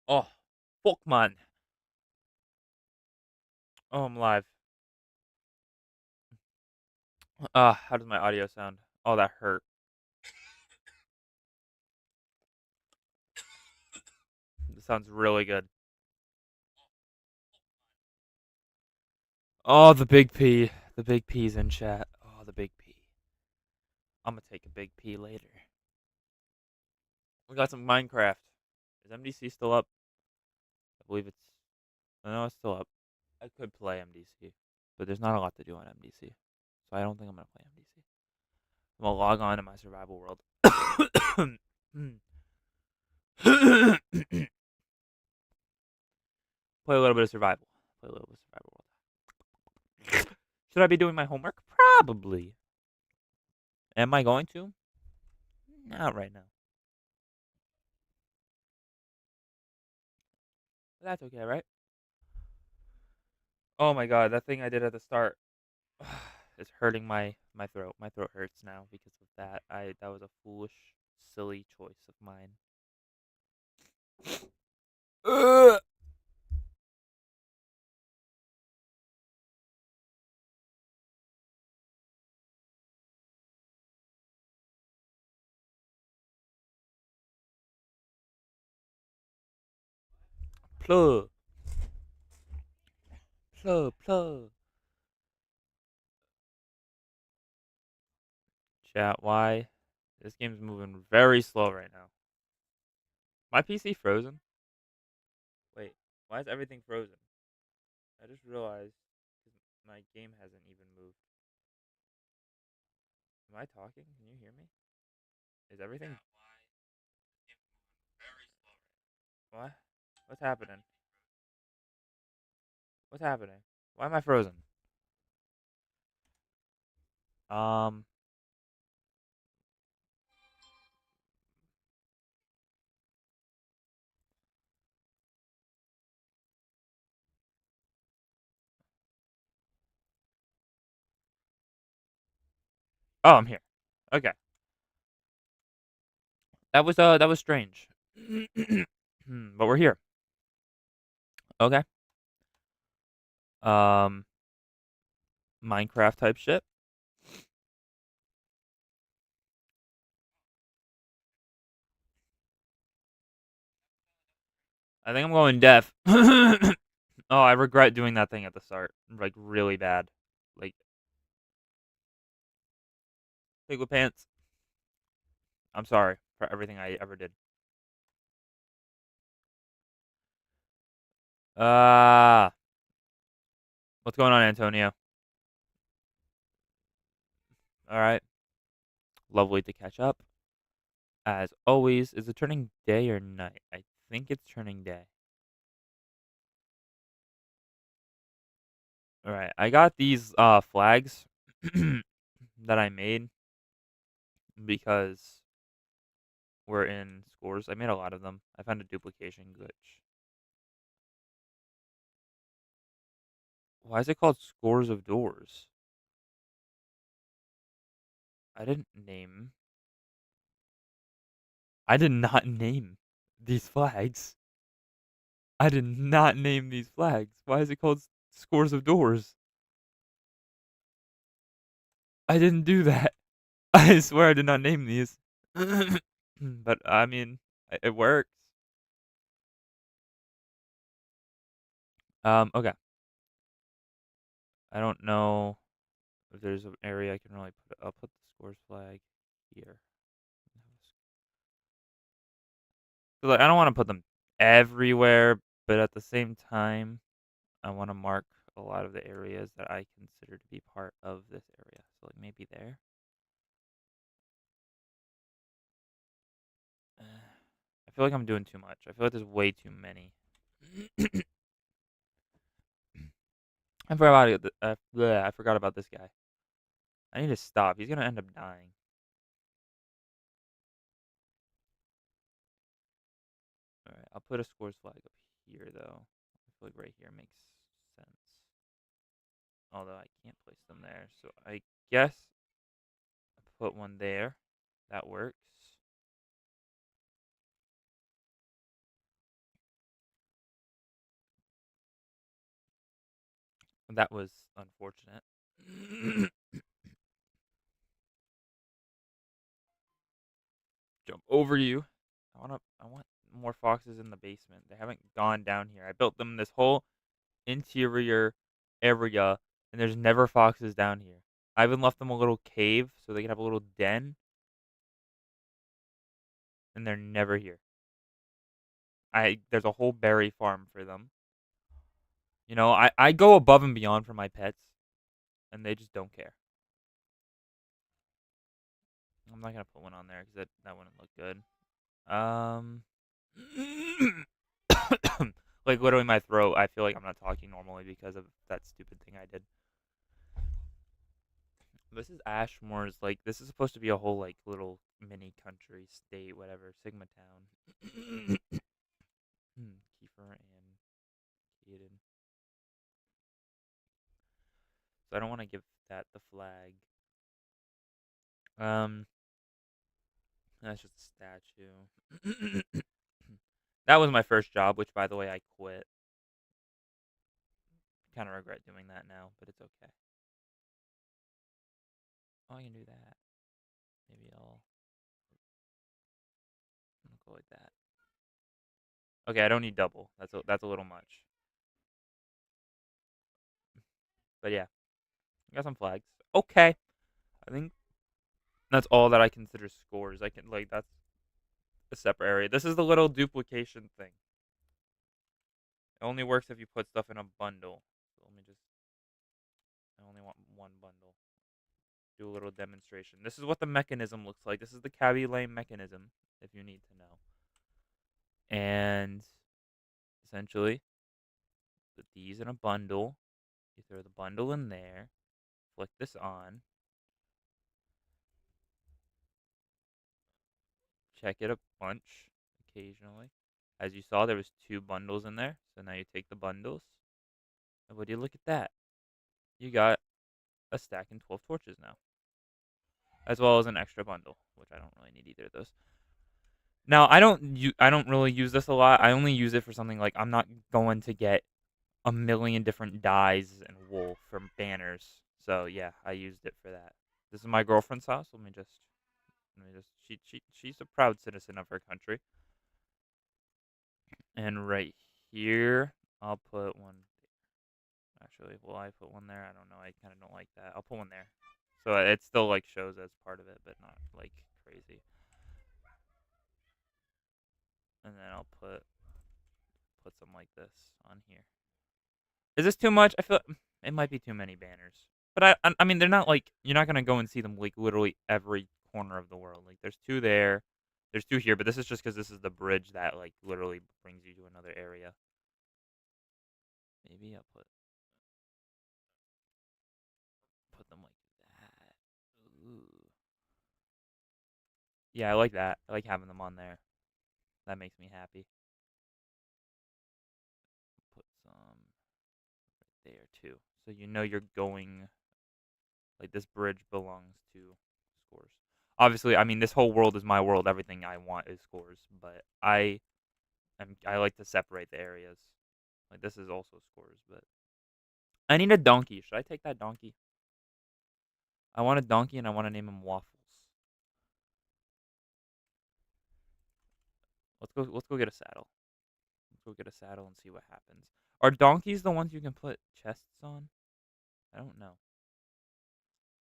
Oh, fuck, man. Oh, I'm live. How does my audio sound? Oh, that hurt. This sounds really good. Oh, the big P. The big P's in chat. Oh, the big P. I'm gonna take a big P later. We got some Minecraft. Is MDC still up? I believe it's. No, it's still up. I could play MDC, but there's not a lot to do on MDC, so I don't think I'm gonna play MDC. I'm gonna log on to my survival world. Play a little bit of survival. Play a little bit of survival world. Should I be doing my homework? Probably. Am I going to? Not right now. But that's okay, right? Oh my god, that thing I did at the start is hurting my throat. My throat hurts now because of that. That was a foolish, silly choice of mine. Ugh. Plug. Plug, plug. Chat, why? This game's moving very slow right now. My PC frozen? Wait, why is everything frozen? I just realized my game hasn't even moved. Am I talking? Can you hear me? Is everything? What? What's happening? What's happening? Why am I frozen? Um. Oh, I'm here. Okay. That was strange. But we're here. Okay. Um. Minecraft type shit. I think I'm going deaf. Oh, I regret doing that thing at the start. Like really bad. Like Piglet Pants. I'm sorry for everything I ever did. Uh what's going on, Antonio? All right. Lovely to catch up. As always, is it turning day or night? I think it's turning day. All right. I got these flags that I made because we're in scores. I made a lot of them. I found a duplication glitch. Why is it called Scores of Doors? I didn't name. I did not name these flags. I did not name these flags. Why is it called Scores of Doors? I didn't do that. I swear I did not name these. But I mean, it works. Okay. I don't know if there's an area I can really put. I'll put the scores flag here. So like, I don't want to put them everywhere, but at the same time, I want to mark a lot of the areas that I consider to be part of this area. So like maybe there. I feel like I'm doing too much. I feel like there's way too many. I forgot about this guy. I need to stop. He's gonna end up dying. All right, I'll put a scores flag up here though. feel like right here makes sense. Although I can't place them there, so I guess I put one there. That works. That was unfortunate. Jump over you. I want more foxes in the basement. They haven't gone down here. I built them this whole interior area, and there's never foxes down here. I even left them a little cave so they can have a little den, and they're never here. There's a whole berry farm for them. You know, I go above and beyond for my pets, and they just don't care. I'm not gonna put one on there because that wouldn't look good. Um, like literally my throat. I feel like I'm not talking normally because of that stupid thing I did. This is Ashmore's. Like this is supposed to be a whole like little mini country, state, whatever, Sigma Town. Kiefer and Kaden. So I don't want to give that the flag. That's just a statue. That was my first job, which by the way I quit. Kind of regret doing that now, but it's okay. Oh, I can do that. Maybe I'll go like that. Okay, I don't need double. That's a little much. But yeah, I got some flags. Okay, I think that's all that I consider scores. I can like that's a separate area. This is the little duplication thing. It only works if you put stuff in a bundle. So let me just. I only want one bundle. Do a little demonstration. This is what the mechanism looks like. This is the Cabby Lane mechanism, if you need to know. And essentially, put these in a bundle. You throw the bundle in there. Flick this on. Check it a bunch occasionally. As you saw, there was 2 bundles in there. So now you take the bundles. And would you look at that? You got a stack and 12 torches now. As well as an extra bundle, which I don't really need either of those. Now, I don't really use this a lot. I only use it for something like I'm not going to get a million different dyes and wool from banners. So yeah, I used it for that. This is my girlfriend's house. She's a proud citizen of her country. And right here, I'll put one. Actually, will I put one there? I don't know. I kind of don't like that. I'll put one there. So it still like shows as part of it, but not like crazy. And then I'll put some like this on here. Is this too much? I feel it might be too many banners. But I mean they're not like you're not gonna go and see them like literally every corner of the world. Like there's 2 there, there's 2 here, but this is just because this is the bridge that like literally brings you to another area. Maybe I'll put them like that. Ooh. Yeah, I like that. I like having them on there. That makes me happy. Put some right there too. So you know you're going like this bridge belongs to scores. Obviously, I mean this whole world is my world. Everything I want is scores, but I like to separate the areas. Like this is also scores, but I need a donkey. Should I take that donkey? I want a donkey and I want to name him Waffles. Let's go get a saddle. Let's go get a saddle and see what happens. Are donkeys the ones you can put chests on? I don't know.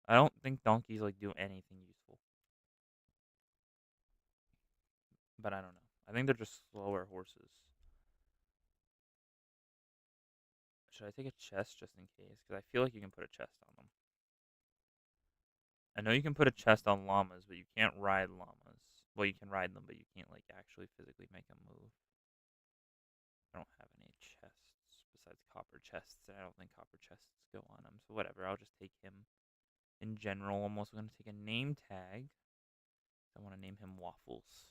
I don't think donkeys like do anything useful. But I don't know. I think they're just slower horses. Should I take a chest just in case? Because I feel like you can put a chest on them. I know you can put a chest on llamas, but you can't ride llamas. Well, you can ride them, but you can't like actually physically make them move. I don't have any chests besides copper chests, and I don't think copper chests go on them. So whatever, I'll just take him in general. I'm also going to take a name tag. I want to name him Waffles.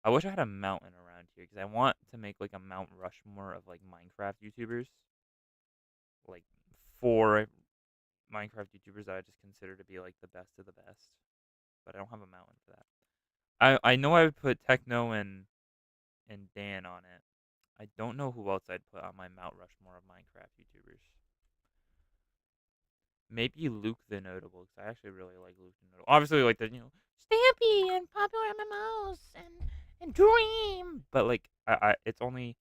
I wish I had a mountain around here because I want to make like a Mount Rushmore of like Minecraft YouTubers, like 4 Minecraft YouTubers that I just consider to be like the best of the best. But I don't have a mountain for that. I know I would put Techno and Dan on it. I don't know who else I'd put on my Mount Rushmore of Minecraft YouTubers. Maybe Luke the Notable, because I actually really like Luke the Notable. Obviously, like the Stampy and Popular MMOs and Dream, but like it's only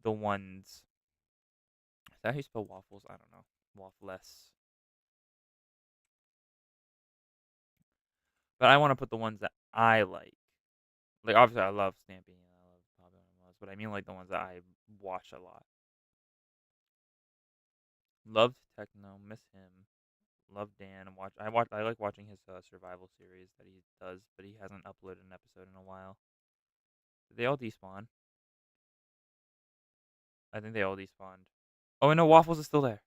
the ones. Is that how you spell waffles? I don't know. Waffless. But I want to put the ones that I like. Like obviously, I love Stampy and I love Popular MMOs, but I mean like the ones that I watch a lot. Loved Techno, miss him. Love Dan. I like watching his survival series that he does, but he hasn't uploaded an episode in a while. Did they all despawn? I think they all despawned. Oh, and no, Waffles is still there.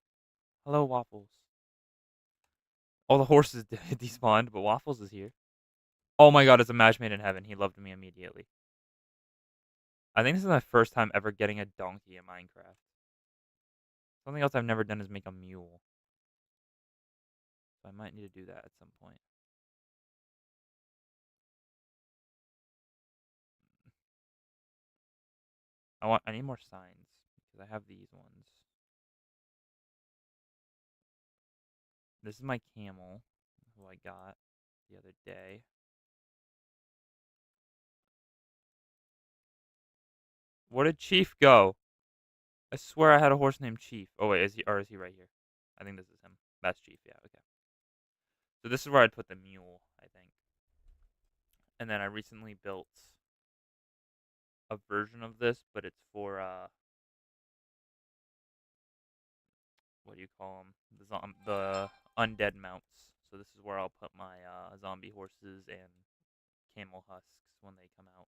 Hello, Waffles. All the horses despawned, but Waffles is here. Oh my god, it's a match made in heaven. He loved me immediately. I think this is my first time ever getting a donkey in Minecraft. Something else I've never done is make a mule. So I might need to do that at some point. I need more signs because I have these ones. This is my camel who I got the other day. Where did Chief go? I swear I had a horse named Chief. Oh wait, is he right here? I think this is him. That's Chief, yeah, okay. So this is where I'd put the mule, I think. And then I recently built a version of this, but it's for what do you call them? The undead mounts. So this is where I'll put my zombie horses and camel husks when they come out.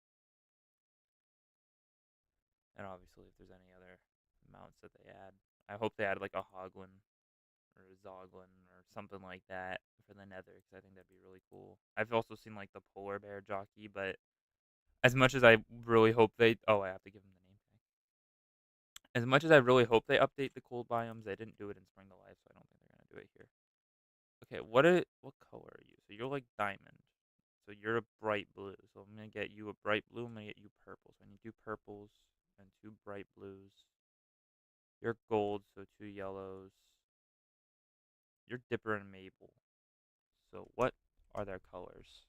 And obviously, if there's any other mounts that they add, I hope they add like a Hoglin or a Zoglin or something like that for the Nether, because I think that'd be really cool. I've also seen like the polar bear jockey, but as much as I really hope I have to give him the name tag. As much as I really hope they update the cold biomes, they didn't do it in Spring to Life, so I don't think they're gonna do it here. Okay, what color are you? So you're like diamond. So you're a bright blue. So I'm gonna get you a bright blue. I'm gonna get you purple. So I need 2 purples and 2 bright blues. You're gold, so 2 yellows. You're Dipper and Mabel. So what are their colors?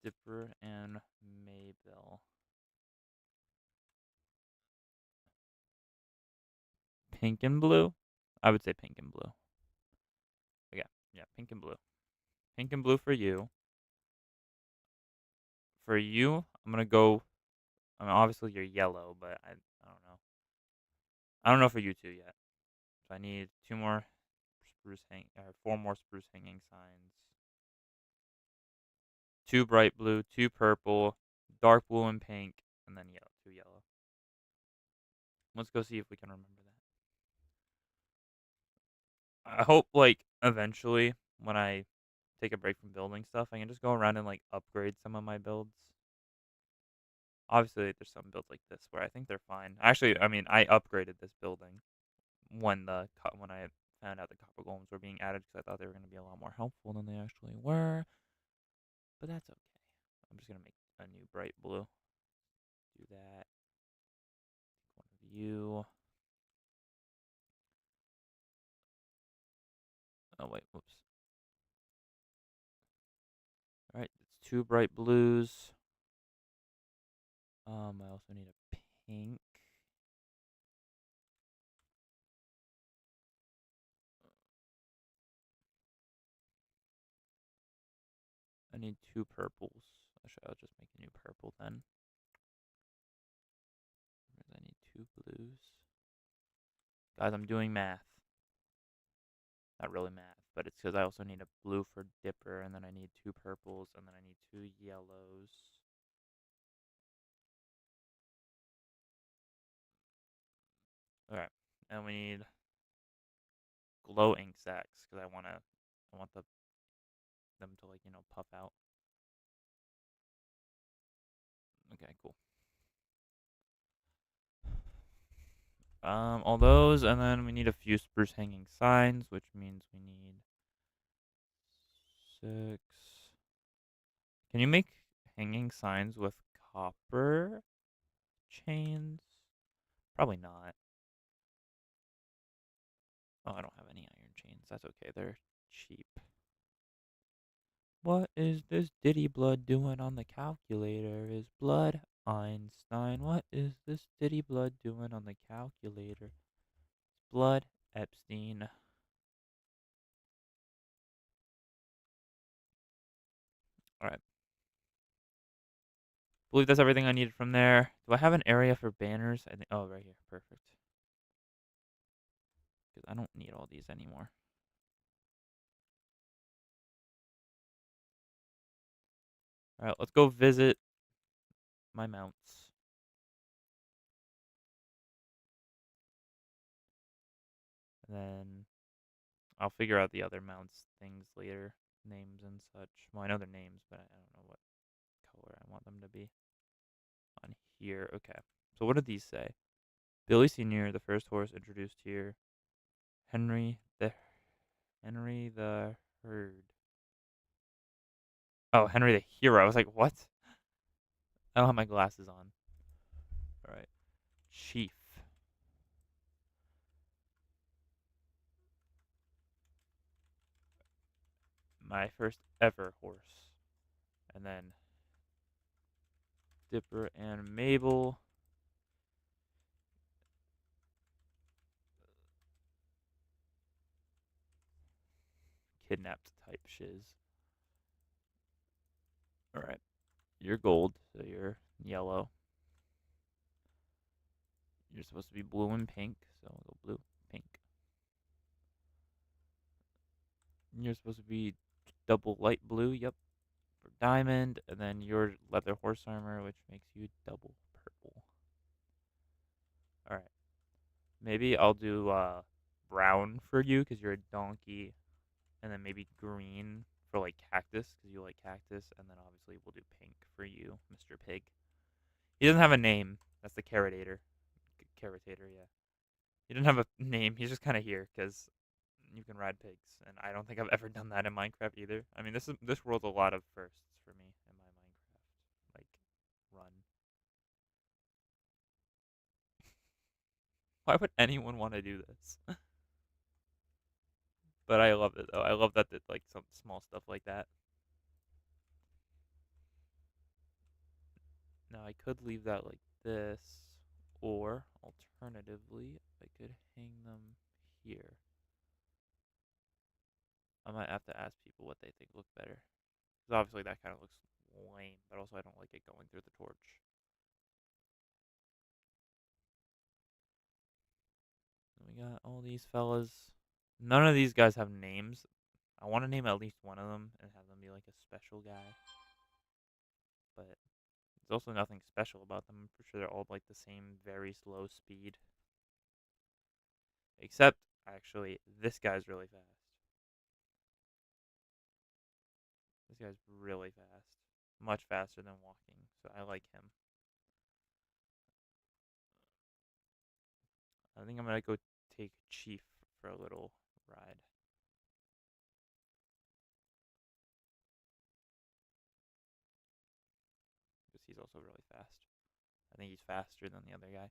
Dipper and Mabel. Pink and blue? I would say pink and blue. Okay, yeah, pink and blue. Pink and blue for you. For you, I'm gonna go. I mean, obviously you're yellow, but I don't know. I don't know for you two yet. So I need 4 more spruce hanging signs. 2 bright blue, 2 purple, dark blue and pink, and then yellow. 2 yellow. Let's go see if we can remember that. I hope like eventually when I take a break from building stuff, I can just go around and like upgrade some of my builds. Obviously, there's some builds like this where I think they're fine. Actually, I mean, I upgraded this building when I found out the copper golems were being added because I thought they were going to be a lot more helpful than they actually were. But that's okay. I'm just gonna make a new bright blue. Do that. One of you. Oh wait, whoops. All right, it's 2 bright blues. I also need a pink. I need 2 purples. Actually, I'll just make a new purple then. I need 2 blues. Guys, I'm doing math. Not really math, but it's because I also need a blue for Dipper, and then I need 2 purples, and then I need 2 yellows. Alright, and we need glow ink sacs because I want them to like puff out. Okay, cool. All those, and then we need a few spruce hanging signs, which means we need 6. Can you make hanging signs with copper chains? Probably not. Oh, I don't have any iron chains. That's okay. They're cheap. What is this Diddy Blood doing on the calculator? Is blood Einstein? What is this Diddy Blood doing on the calculator? Blood Epstein. Alright. Believe that's everything I needed from there. Do I have an area for banners? I think. Oh, right here. Perfect. Because I don't need all these anymore. Alright, let's go visit my mounts. And then I'll figure out the other mounts things later. Names and such. Well, I know their names, but I don't know what color I want them to be. On here. Okay. So what did these say? Billy Sr., the first horse introduced here. Henry the Herd. Oh, Henry the Hero. I was like, what? I don't have my glasses on. All right. Chief. My first ever horse. And then Dipper and Mabel. Kidnapped type shiz. All right. You're gold, so you're yellow. You're supposed to be blue and pink, so I'll go blue, pink. You're supposed to be double light blue, yep, for diamond, and then your leather horse armor, which makes you double purple. All right. Maybe I'll do brown for you because you're a donkey, and then maybe green for like cactus because you like cactus, and then obviously we'll do pink for you, Mr. Pig. He doesn't have a name. That's the Carrotator. Carrotator, yeah. He doesn't have a name. He's just kind of here because you can ride pigs, and I don't think I've ever done that in Minecraft either. I mean, this world's a lot of firsts for me in my Minecraft like run. Why would anyone want to do this? But I love it though. I love that like some small stuff like that. Now I could leave that like this, or alternatively, I could hang them here. I might have to ask people what they think look better. Because obviously that kind of looks lame, but also I don't like it going through the torch. We got all these fellas. None of these guys have names. I want to name at least one of them and have them be like a special guy. But there's also nothing special about them. I'm pretty sure they're all like the same very slow speed. Except, actually, this guy's really fast. This guy's really fast. Much faster than walking. So I like him. I think I'm going to go take Chief for a little ride. Because he's also really fast. I think he's faster than the other guy.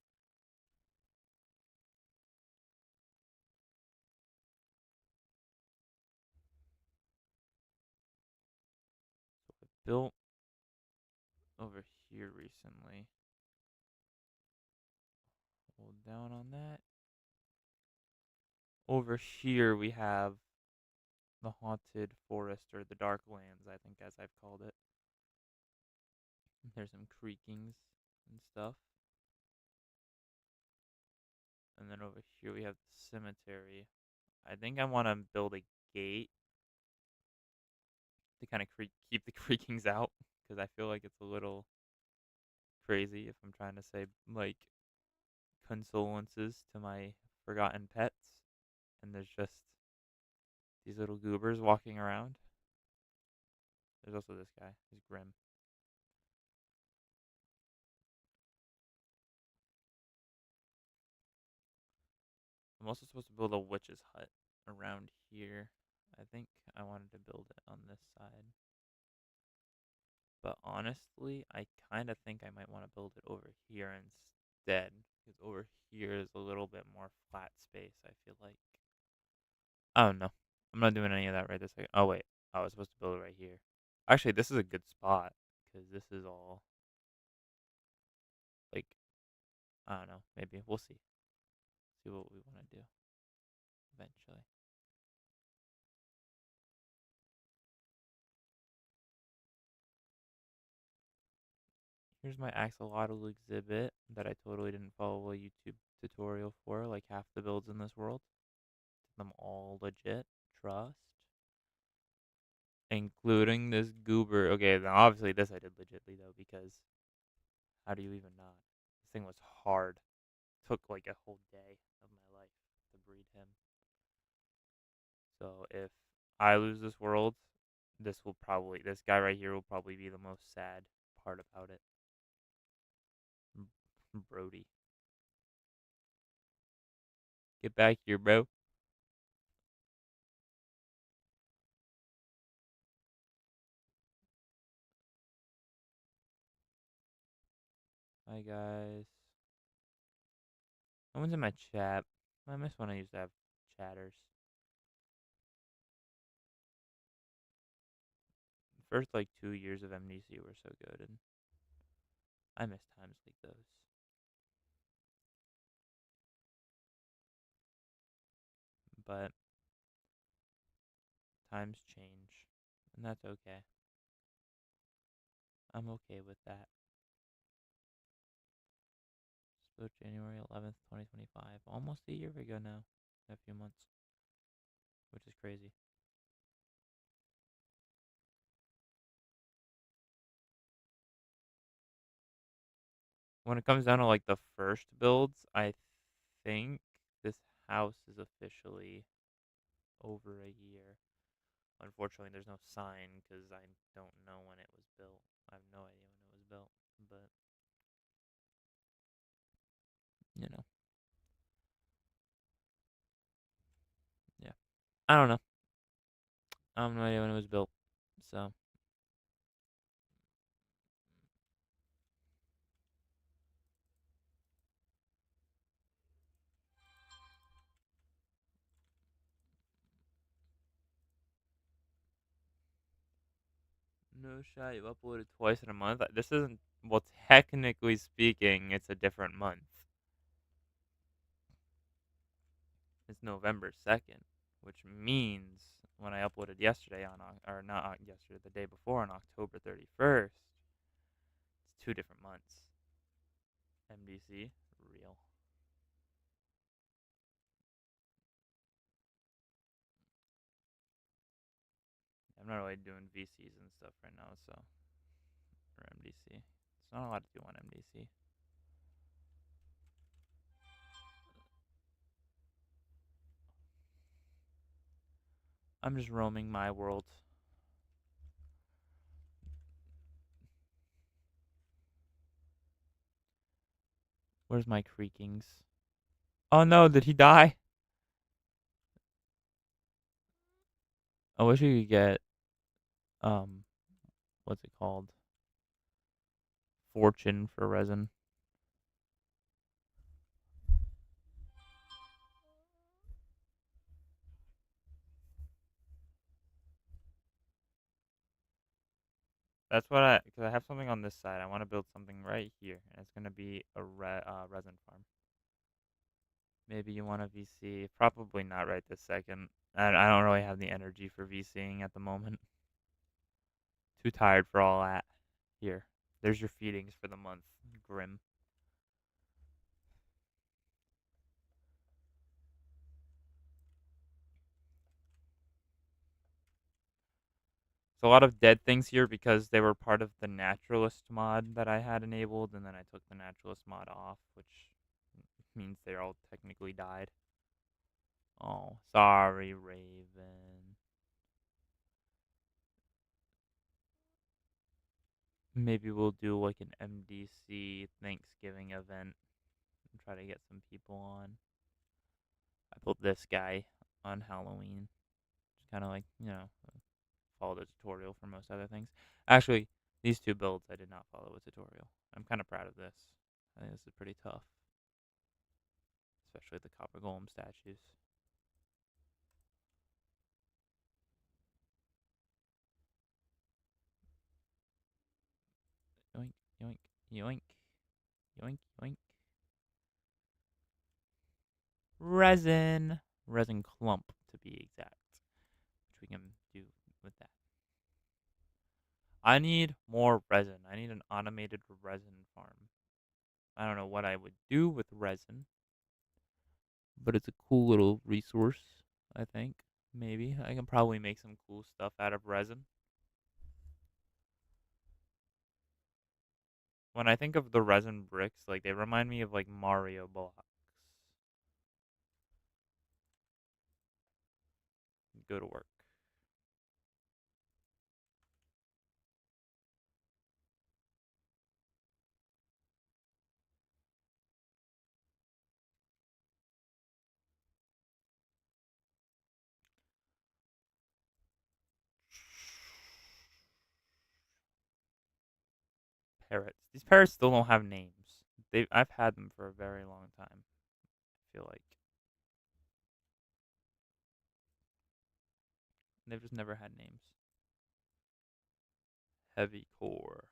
So I built over here recently. Hold down on that. Over here we have the Haunted Forest, or the Dark Lands, I think, as I've called it. There's some creakings and stuff. And then over here we have the cemetery. I think I want to build a gate to kind of keep the creakings out, because I feel like it's a little crazy if I'm trying to say, like, condolences to my forgotten pets. And there's just These little goobers walking around. There's also this guy. He's grim. I'm also supposed to build a witch's hut around here. I think I wanted to build it on this side. But honestly, I kind of think I might want to build it over here instead. Because over here is a little bit more flat space, I feel like. I don't know. I'm not doing any of that right this second. Oh, wait. I was supposed to build it right here. Actually, this is a good spot. Because this is all, like, I don't know. Maybe. We'll see. See what we want to do eventually. Here's my axolotl exhibit that I totally didn't follow a YouTube tutorial for, like half the builds in this world. Them all legit. Trust. Including this goober. Okay, then obviously this I did legitly though, because how do you even not? This thing was hard. Took like a whole day of my life to breed him. So if I lose this world, this guy right here will probably be the most sad part about it. Brody. Get back here, bro. Hi guys. No one's in my chat. I miss when I used to have chatters. The first like 2 years of MDC were so good, and I miss times like those. But times change, and that's okay. I'm okay with that. So January 11th, 2025. Almost a year ago now. In a few months. Which is crazy. When it comes down to like the first builds, I think this house is officially over a year. Unfortunately, there's no sign because I don't know when it was built. I have no idea when it was built, but you know, yeah. I don't know. I have no idea when it was built, so no shot. You uploaded twice in a month. This isn't. Well, technically speaking, it's a different month. It's November 2nd, which means when I uploaded yesterday or not yesterday, the day before on October 31st, it's 2 different months. MDC, real. I'm not really doing VCs and stuff right now, so for MDC, it's not a lot to do on MDC. I'm just roaming my world. Where's my creakings? Oh no, did he die? I wish we could get what's it called? Fortune for resin. That's what because I have something on this side. I want to build something right here, and it's gonna be a resin farm. Maybe you want a VC. Probably not right this second. I don't really have the energy for VCing at the moment. Too tired for all that. Here, there's your feedings for the month. Grim. There's a lot of dead things here because they were part of the naturalist mod that I had enabled, and then I took the naturalist mod off, which means they all technically died. Oh, sorry, Raven. Maybe we'll do like an MDC Thanksgiving event and try to get some people on. I built this guy on Halloween. Just kind of like, follow the tutorial for most other things. Actually, these two builds I did not follow a tutorial. I'm kind of proud of this. I think this is pretty tough, especially the copper golem statues. Yoink, yoink, yoink, yoink, yoink. Resin clump to be exact, which we can do with that. I need more resin. I need an automated resin farm. I don't know what I would do with resin, but it's a cool little resource, I think. Maybe. I can probably make some cool stuff out of resin. When I think of the resin bricks, like they remind me of like Mario blocks. Go to work. Parrots. These parrots still don't have names. I've had them for a very long time. I feel like they've just never had names. Heavy core.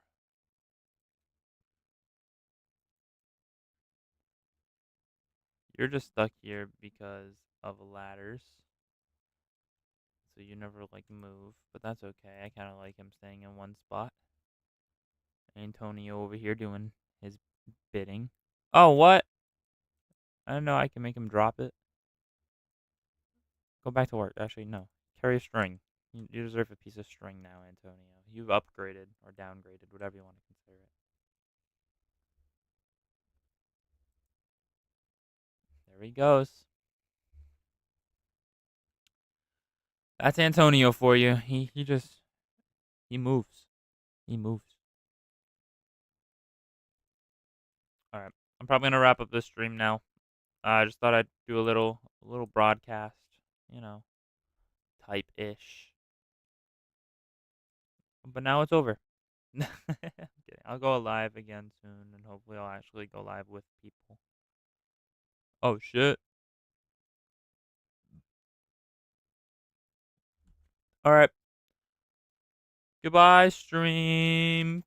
You're just stuck here because of ladders. So you never like move, but that's okay. I kind of like him staying in one spot. Antonio over here doing his bidding. Oh, what? I don't know. I can make him drop it. Go back to work. Actually, no. Carry a string. You deserve a piece of string now, Antonio. You've upgraded or downgraded, whatever you want to consider it. There he goes. That's Antonio for you. He moves. He moves. All right. I'm probably gonna wrap up this stream now. I just thought I'd do a little broadcast, you know, type ish. But now it's over. Okay, I'll go live again soon, and hopefully I'll actually go live with people. Oh shit! All right. Goodbye, stream.